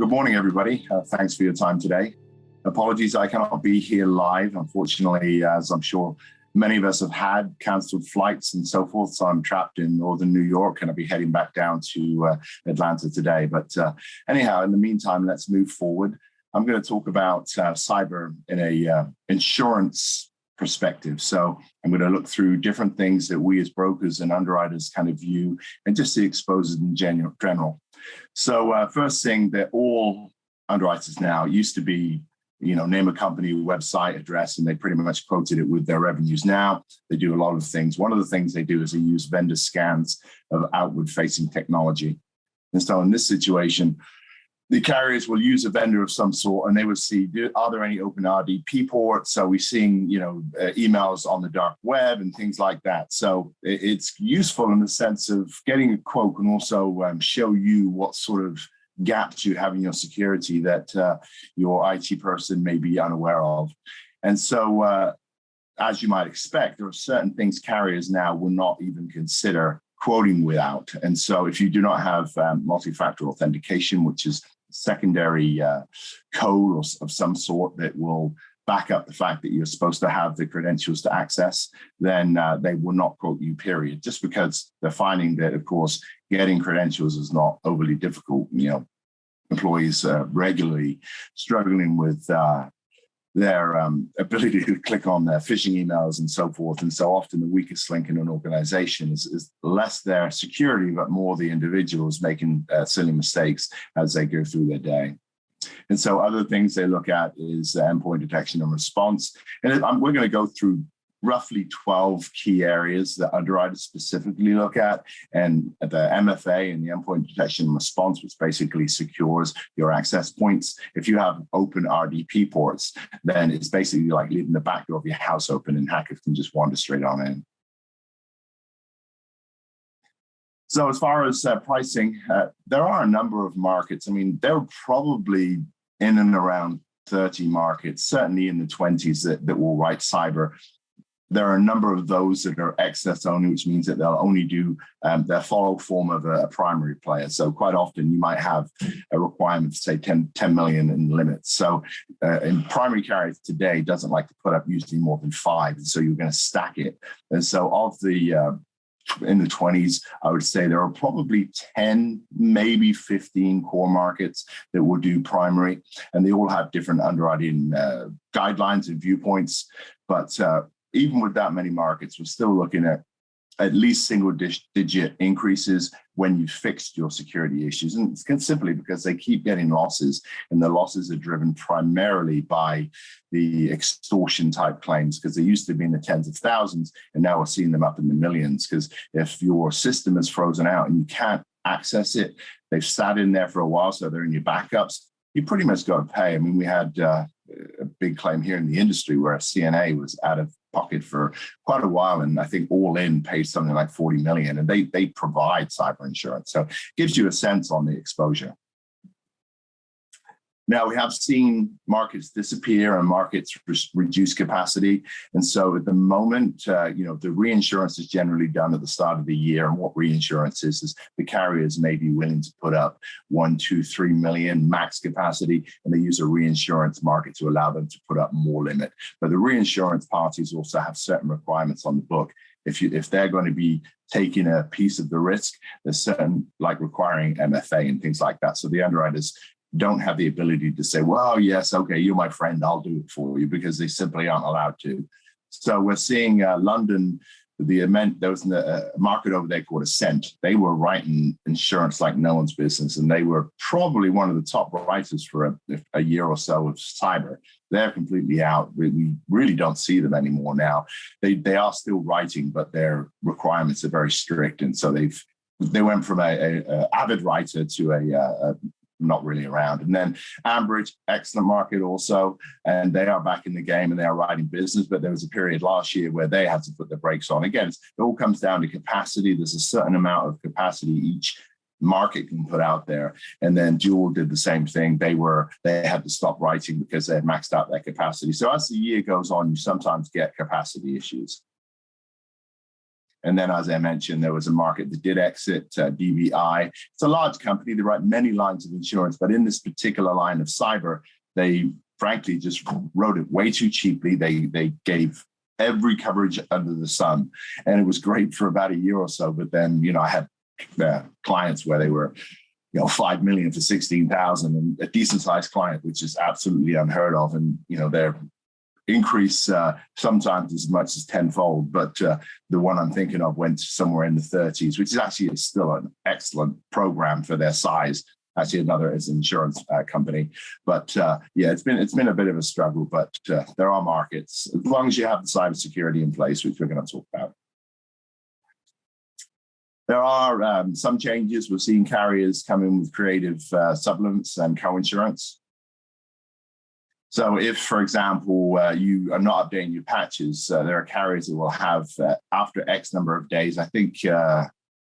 good morning, everybody. Thanks for your time today. Apologies, I cannot be here live, unfortunately, as I'm sure many of us have had canceled flights and so forth. So I'm trapped in northern New York and I'll be heading back down to Atlanta today. But anyhow, in the meantime, let's move forward. I'm going to talk about cyber in a insurance perspective. So I'm going to look through different things that we as brokers and underwriters kind of view and just see exposures in general. So first thing that all underwriters now used to be, name a company, website, address, and they pretty much quoted it with their revenues. Now they do a lot of things. One of the things they do is they use vendor scans of outward facing technology. And so in this situation, the carriers will use a vendor of some sort and they would see, are there any open RDP ports? So we're seeing, emails on the dark web and things like that. So it's useful in the sense of getting a quote and also show you what sort of gaps you have in your security that your IT person may be unaware of. And so as you might expect, there are certain things carriers now will not even consider quoting without. And so if you do not have multi-factor authentication, which is secondary code of some sort that will back up the fact that you're supposed to have the credentials to access, then they will not quote you, period, just because they're finding that, of course, getting credentials is not overly difficult. Employees regularly struggling with their ability to click on their phishing emails and so forth. And so often the weakest link in an organization is less their security, but more the individuals making silly mistakes as they go through their day. And so other things they look at is endpoint detection and response. And we're going to go through roughly 12 key areas that underwriters specifically look at. And the MFA and the endpoint detection and response, which basically secures your access points. If you have open RDP ports, then it's basically like leaving the back door of your house open and hackers can just wander straight on in. So as far as pricing, there are a number of markets. I mean, there are probably in and around 30 markets, certainly in the 20s that will write cyber. There are a number of those that are excess only, which means that they'll only do their follow form of a primary player. So quite often you might have a requirement to say 10 million in limits. So in primary carriers today doesn't like to put up usually more than 5. And so you're going to stack it. And so of the in the 20s, I would say there are probably 10, maybe 15 core markets that will do primary. And they all have different underwriting guidelines and viewpoints. But even with that many markets, we're still looking at least single-digit increases when you fixed your security issues. And it's simply because they keep getting losses, and the losses are driven primarily by the extortion-type claims, because they used to be in the tens of thousands, and now we're seeing them up in the millions, because if your system is frozen out and you can't access it, they've sat in there for a while, so they're in your backups, you pretty much got to pay. I mean, we had a big claim here in the industry where a CNA was out of pocket for quite a while, and I think all in paid something like 40 million, and they provide cyber insurance. So it gives you a sense on the exposure. Now, we have seen markets disappear and markets reduce capacity. And so at the moment, the reinsurance is generally done at the start of the year. And what reinsurance is the carriers may be willing to put up 1, 2, 3 million max capacity, and they use a reinsurance market to allow them to put up more limit. But the reinsurance parties also have certain requirements on the book. If they're going to be taking a piece of the risk, there's certain, like requiring MFA and things like that. So the underwriters don't have the ability to say, well, yes, okay, you're my friend, I'll do it for you, because they simply aren't allowed to. So we're seeing London, there was a market over there called Ascent. They were writing insurance like no one's business, and they were probably one of the top writers for a year or so of cyber. They're completely out. We really don't see them anymore now. They are still writing, but their requirements are very strict, and so they went from a avid writer to a not really around. And then Ambridge, excellent market also, and they are back in the game and they are writing business, but there was a period last year where they had to put the brakes on. Again, it all comes down to capacity. There's a certain amount of capacity each market can put out there. And then Dual did the same thing. They had to stop writing because they had maxed out their capacity. So as the year goes on, you sometimes get capacity issues. And then, as I mentioned, there was a market that did exit, DVI. It's a large company. They write many lines of insurance, but in this particular line of cyber, they frankly just wrote it way too cheaply. They gave every coverage under the sun, and it was great for about a year or so. But then, I had clients where they were, 5 million for 16,000, and a decent sized client, which is absolutely unheard of. And, their increase sometimes as much as tenfold. But the one I'm thinking of went somewhere in the 30s, which is actually still an excellent program for their size. Actually, another is an insurance company. But it's been a bit of a struggle, but there are markets, as long as you have the cybersecurity in place, which we're going to talk about. There are some changes. We're seeing carriers come in with creative supplements and co-insurance. So if, for example, you are not updating your patches, there are carriers that will have, after X number of days, I think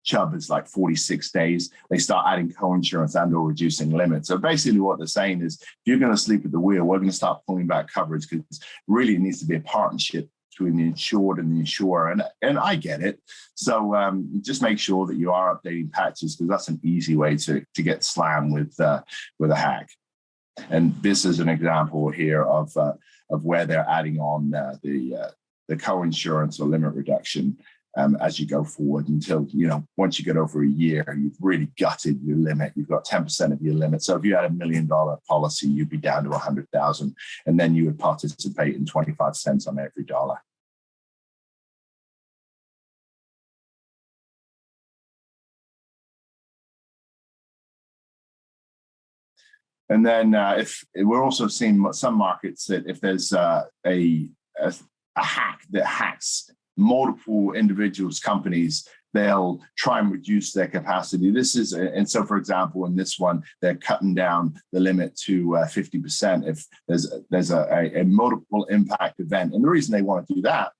Chubb is like 46 days, they start adding co-insurance and or reducing limits. So basically what they're saying is, if you're going to sleep at the wheel, we're going to start pulling back coverage, because really it needs to be a partnership between the insured and the insurer. And I get it. So just make sure that you are updating patches, because that's an easy way to get slammed with a hack. And this is an example here of where they're adding on the co-insurance or limit reduction as you go forward until, once you get over a year, you've really gutted your limit. You've got 10% of your limit. So if you had $1 million policy, you'd be down to 100,000, and then you would participate in 25 cents on every dollar. And then if we're also seeing some markets that if there's a hack that hacks multiple individuals' companies, they'll try and reduce their capacity. And so, for example, in this one, they're cutting down the limit to 50% if there's a multiple impact event. And the reason they want to do that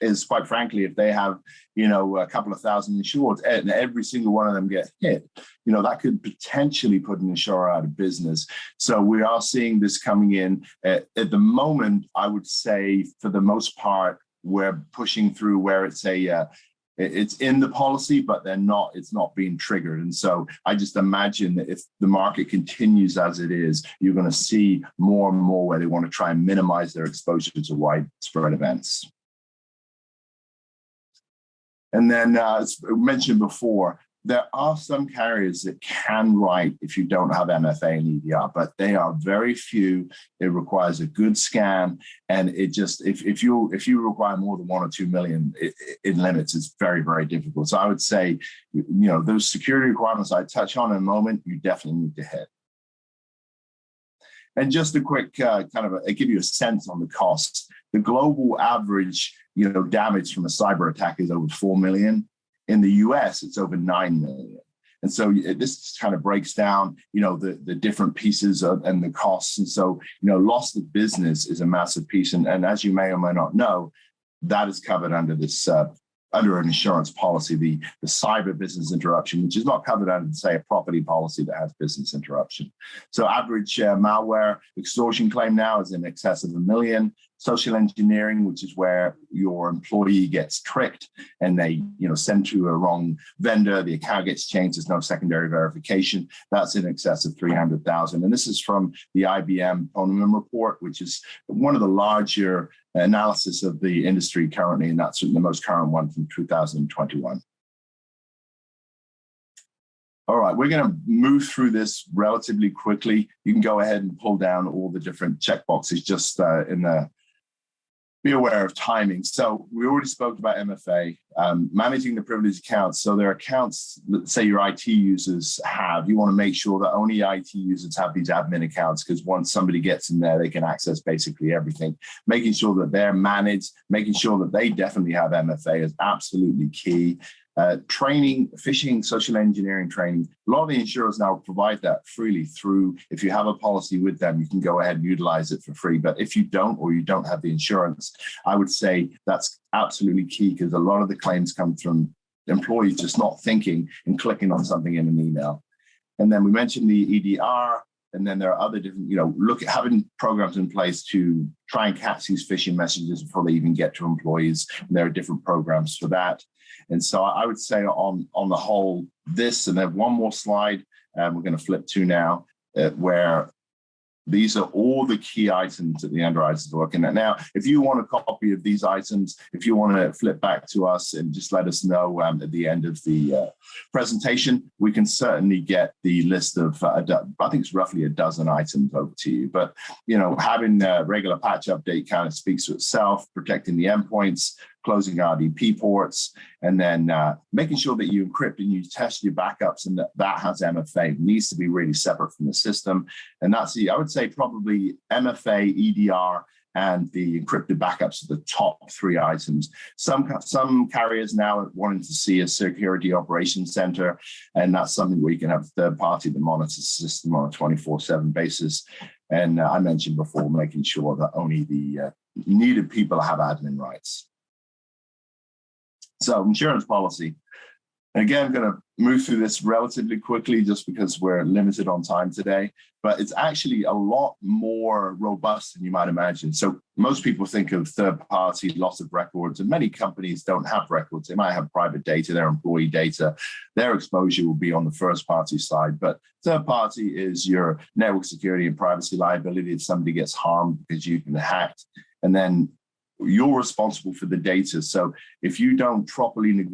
is, quite frankly, if they have, a couple of thousand insureds and every single one of them get hit, that could potentially put an insurer out of business. So we are seeing this coming in. At the moment, I would say, for the most part, we're pushing through where it's it's in the policy, but it's not being triggered. And so I just imagine that if the market continues as it is, you're going to see more and more where they want to try and minimize their exposure to widespread events. And then, as mentioned before, there are some carriers that can write if you don't have MFA and EDR, but they are very few. It requires a good scan, and it just if you require more than 1 or 2 million in limits, it's very, very difficult. So I would say, those security requirements I touch on in a moment, you definitely need to hit. And just a quick give you a sense on the costs. The global average, damage from a cyber attack is over 4 million. In the US, it's over 9 million. And so this kind of breaks down, the different pieces and the costs. And so, loss of business is a massive piece. And as you may or may not know, that is covered under this under an insurance policy, the cyber business interruption, which is not covered under, say, a property policy that has business interruption. So average malware extortion claim now is in excess of 1 million. Social engineering, which is where your employee gets tricked and they, send to a wrong vendor, the account gets changed, there's no secondary verification. That's in excess of 300,000. And this is from the IBM Ponemon report, which is one of the larger analysis of the industry currently, and that's the most current one from 2021. All right, we're going to move through this relatively quickly. You can go ahead and pull down all the different checkboxes just be aware of timing. So we already spoke about MFA, managing the privileged accounts. So there are accounts that, say, your IT users have. You want to make sure that only IT users have these admin accounts, because once somebody gets in there, they can access basically everything. Making sure that they're managed, making sure that they definitely have MFA is absolutely key. Training, phishing, social engineering training. A lot of the insurers now provide that freely through, if you have a policy with them, you can go ahead and utilize it for free. But if you don't, or you don't have the insurance, I would say that's absolutely key, because a lot of the claims come from employees just not thinking and clicking on something in an email. And then we mentioned the EDR. And then there are other different, look at having programs in place to try and catch these phishing messages before they even get to employees. And there are different programs for that. And so I would say on the whole, this, and then one more slide, we're going to flip to now, where these are all the key items that the underwriters are looking at. Now, if you want a copy of these items, if you want to flip back to us and just let us know at the end of the presentation, we can certainly get the list of, I think it's roughly a dozen items over to you. But, having a regular patch update kind of speaks for itself, protecting the endpoints, closing RDP ports, and then making sure that you encrypt and you test your backups, and that has MFA. It needs to be really separate from the system. And that's I would say probably MFA, EDR, and the encrypted backups are the top three items. Some carriers now are wanting to see a security operations center, and that's something where you can have a third party that monitors the system on a 24/7 basis. And I mentioned before, making sure that only the needed people have admin rights. So insurance policy. Again, I'm going to move through this relatively quickly just because we're limited on time today, but it's actually a lot more robust than you might imagine. So most people think of third-party loss of records, and many companies don't have records. They might have private data, their employee data. Their exposure will be on the first-party side, but third-party is your network security and privacy liability if somebody gets harmed because you've been hacked. And then you're responsible for the data. So if you don't properly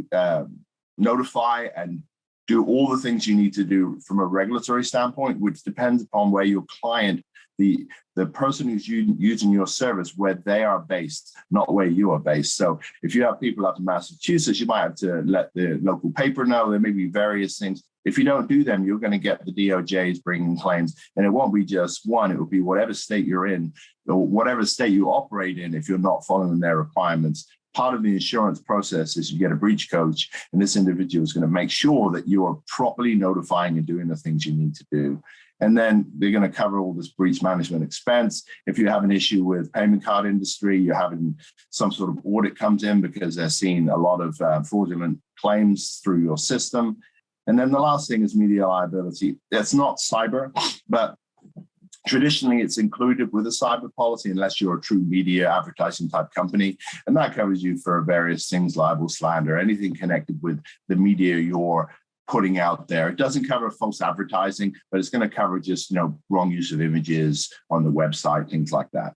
notify and do all the things you need to do from a regulatory standpoint, which depends upon where your client, the person who's using your service, where they are based, not where you are based. So if you have people up in Massachusetts, you might have to let the local paper know. There may be various things. If you don't do them, you're going to get the DOJs bringing claims, and it won't be just one. It will be whatever state you're in or whatever state you operate in if you're not following their requirements. Part of the insurance process is you get a breach coach, and this individual is going to make sure that you are properly notifying and doing the things you need to do. And then they're going to cover all this breach management expense. If you have an issue with payment card industry, you're having some sort of audit comes in because they're seeing a lot of fraudulent claims through your system. And then the last thing is media liability. It's not cyber, but traditionally it's included with a cyber policy unless you're a true media advertising type company. And that covers you for various things, libel, slander, anything connected with the media you're putting out there. It doesn't cover false advertising, but it's going to cover just, wrong use of images on the website, things like that.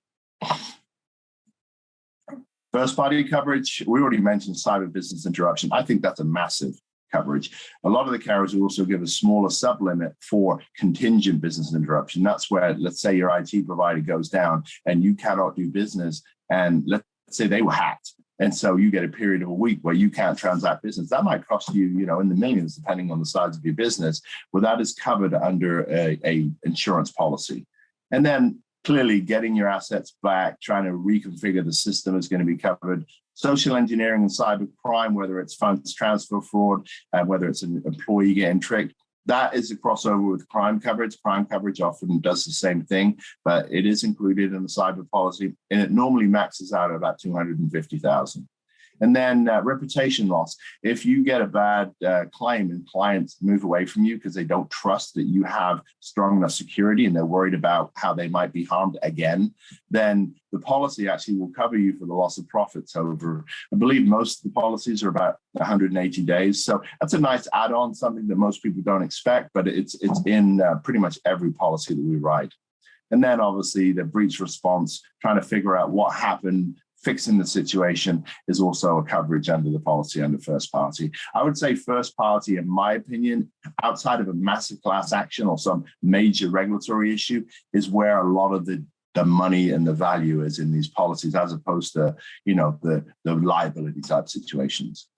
First party coverage, we already mentioned cyber business interruption. I think that's a massive coverage. A lot of the carriers will also give a smaller sublimit for contingent business interruption. That's where, let's say your IT provider goes down and you cannot do business, and let's say they were hacked. And so you get a period of a week where you can't transact business. That might cost you, in the millions, depending on the size of your business. Well, that is covered under a insurance policy. And then clearly getting your assets back, trying to reconfigure the system is going to be covered. Social engineering and cyber crime, whether it's funds transfer fraud, whether it's an employee getting tricked, that is a crossover with crime coverage. Crime coverage often does the same thing, but it is included in the cyber policy, and it normally maxes out at about $250,000. And then reputation loss. If you get a bad claim and clients move away from you because they don't trust that you have strong enough security and they're worried about how they might be harmed again, then the policy actually will cover you for the loss of profits over, I believe most of the policies are about 180 days. So that's a nice add-on, something that most people don't expect, but it's in pretty much every policy that we write. And then obviously the breach response, trying to figure out what happened, fixing the situation is also a coverage under the policy under first party. I would say first party, in my opinion, outside of a massive class action or some major regulatory issue, is where a lot of the money and the value is in these policies, as opposed to, the liability type situations.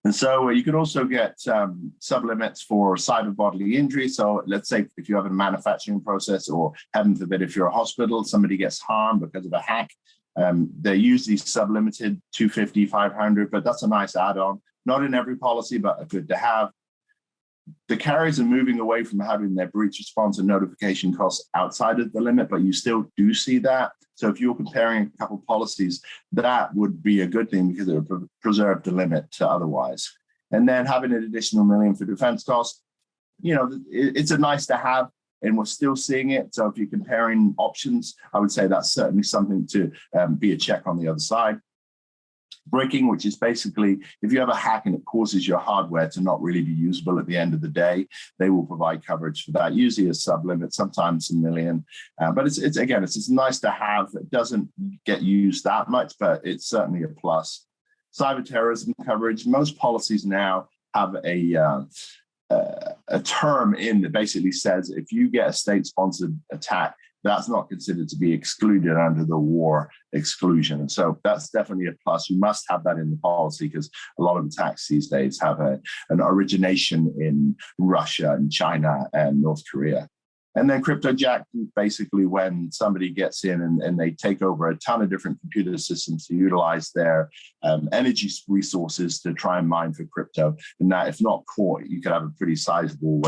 And so you can also get sublimits for cyber bodily injury. So let's say if you have a manufacturing process, or heaven forbid, if you're a hospital, somebody gets harmed because of a hack, they're usually sublimited 250, 500, but that's a nice add-on. Not in every policy, but good to have. The carriers are moving away from having their breach response and notification costs outside of the limit, but you still do see that. So if you're comparing a couple of policies, that would be a good thing because it would preserve the limit to otherwise. And then having an additional $1 million for defense costs. it's a nice to have, and we're still seeing it. So if you're comparing options, I would say that's certainly something to be a check on the other side. Bricking, which is basically if you have a hack and it causes your hardware to not really be usable at the end of the day, they will provide coverage for that, usually a sublimit, sometimes $1 million. But it's just nice to have. It doesn't get used that much, but it's certainly a plus. Cyber terrorism coverage. Most policies now have a term in that basically says if you get a state-sponsored attack, that's not considered to be excluded under the war exclusion. And so that's definitely a plus. You must have that in the policy because a lot of attacks these days have an origination in Russia and China and North Korea. And then cryptojack, basically when somebody gets in and they take over a ton of different computer systems to utilize their energy resources to try and mine for crypto. And that, if not caught, you could have a pretty sizable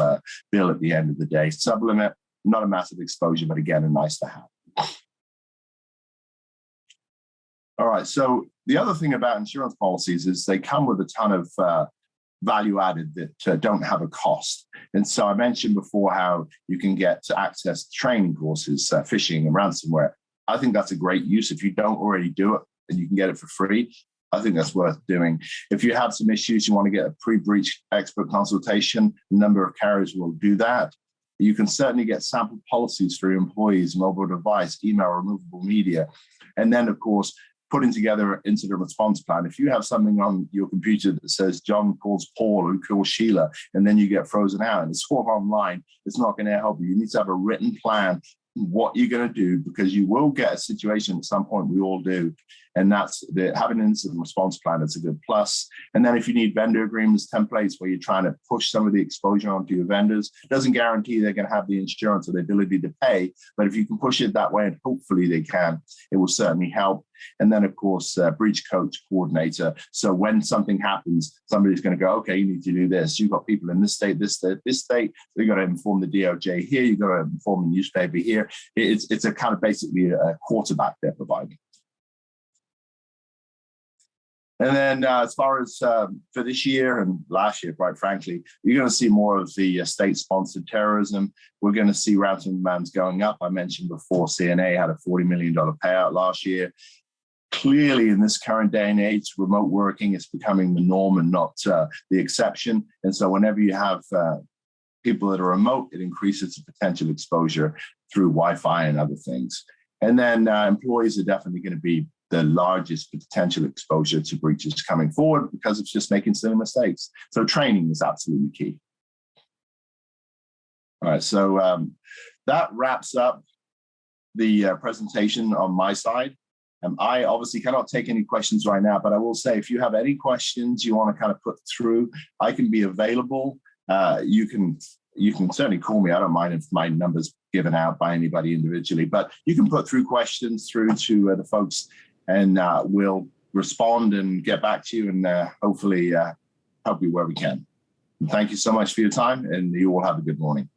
bill at the end of the day. Sublimit, not a massive exposure, but again, a nice to have. All right, so the other thing about insurance policies is they come with a ton of value added that don't have a cost. And so I mentioned before how you can get access to training courses, phishing and ransomware. I think that's a great use. If you don't already do it and you can get it for free, I think that's worth doing. If you have some issues, you want to get a pre-breach expert consultation, a number of carriers will do that. You can certainly get sample policies for your employees, mobile device, email, removable media. And then, of course, putting together an incident response plan. If you have something on your computer that says John calls Paul, who calls Sheila, and then you get frozen out and it's all online, it's not going to help you. You need to have a written plan, what you're going to do, because you will get a situation at some point, we all do. And that's having an incident response plan is a good plus. And then if you need vendor agreements, templates where you're trying to push some of the exposure onto your vendors, it doesn't guarantee they're going to have the insurance or the ability to pay. But if you can push it that way, and hopefully they can, it will certainly help. And then, of course, breach coach coordinator. So when something happens, somebody's going to go, okay, you need to do this. You've got people in this state, this state, this state. So you've got to inform the DOJ here. You've got to inform the newspaper here. It's a kind of basically a quarterback they're providing. And then as far as for this year and last year, quite frankly, you're going to see more of the state-sponsored terrorism. We're going to see ransomware going up. I mentioned before, CNA had a $40 million payout last year. Clearly, in this current day and age, remote working is becoming the norm and not the exception. And so whenever you have people that are remote, it increases the potential exposure through Wi-Fi and other things. And then employees are definitely going to be the largest potential exposure to breaches coming forward because it's just making silly mistakes. So training is absolutely key. All right, so that wraps up the presentation on my side. I obviously cannot take any questions right now, but I will say if you have any questions you want to kind of put through, I can be available. You can certainly call me. I don't mind if my number's given out by anybody individually, but you can put through questions through to the folks and we'll respond and get back to you and hopefully help you where we can. And thank you so much for your time, and you all have a good morning.